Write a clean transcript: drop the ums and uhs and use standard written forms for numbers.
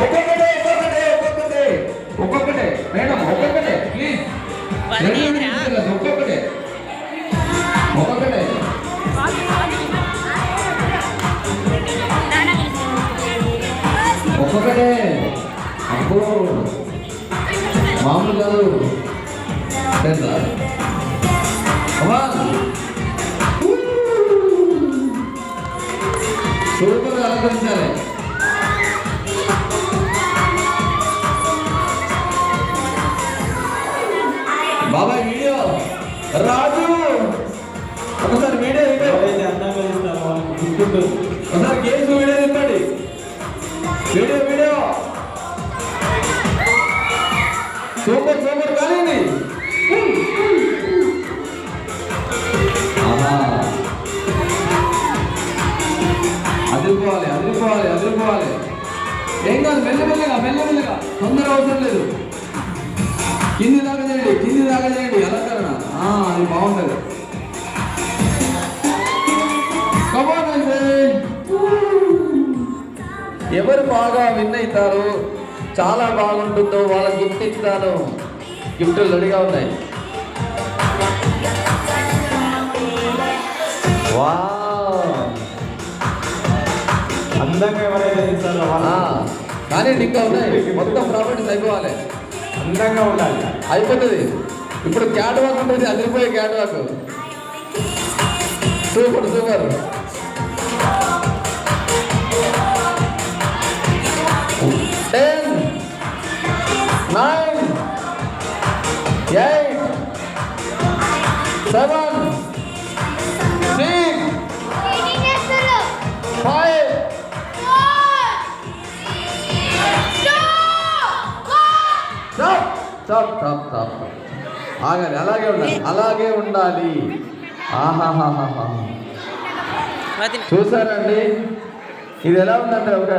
ఒక్కొక్కటే ఒక్కొక్కటే ఒక్కొక్కటే ఒక్కొక్కటే మేడం ఒక్కొక్కటే ప్లీజ్ ఒక్కొక్కటే ఒక్కొక్కటే ఒక్కొక్కటే అబ్బో మామూలు కాదు సూపర్ అలంకరించాలి. బాబాయ్ వీడియో రాజు ఒకసారి వీడియో ఒకసారి గేమ్స్ వీడియో ఇవ్వండి. వీడియో వీడియో సూపర్ సూపర్ కానీ అదిరిపోవాలి అదిరిపోవాలి అదిరిపోవాలి. ఏం కాదు మెల్లమెల్లగా మెల్లమెల్లగా తొందర అవసరం లేదు. కింది దాకా చేయండి అలంకరణ అది బాగుంటుంది. ఎవరు బాగా విన్ అవుతారో చాలా బాగుంటుందో వాళ్ళకి గిఫ్ట్ ఇస్తాను. గిఫ్ట్లు రెడీగా ఉన్నాయి. వా అందంగా ఎవరైతే ఇస్తారో కానీ ఇంకా ఉన్నాయి. మొత్తం ప్రాపర్టీస్ అయిపోవాలి. అందంగా ఉండాలి. అయిపోతుంది. ఇప్పుడు క్యాట్ వాక్ ఉంటుంది. అదిరిపోయే cat walk. Super super. 10 9 8 7 6 5 stop ఆగాలి. అలాగే ఉండాలి. ఆహాహాహా చూసారండి ఇది ఎలా ఉందంటే ఒక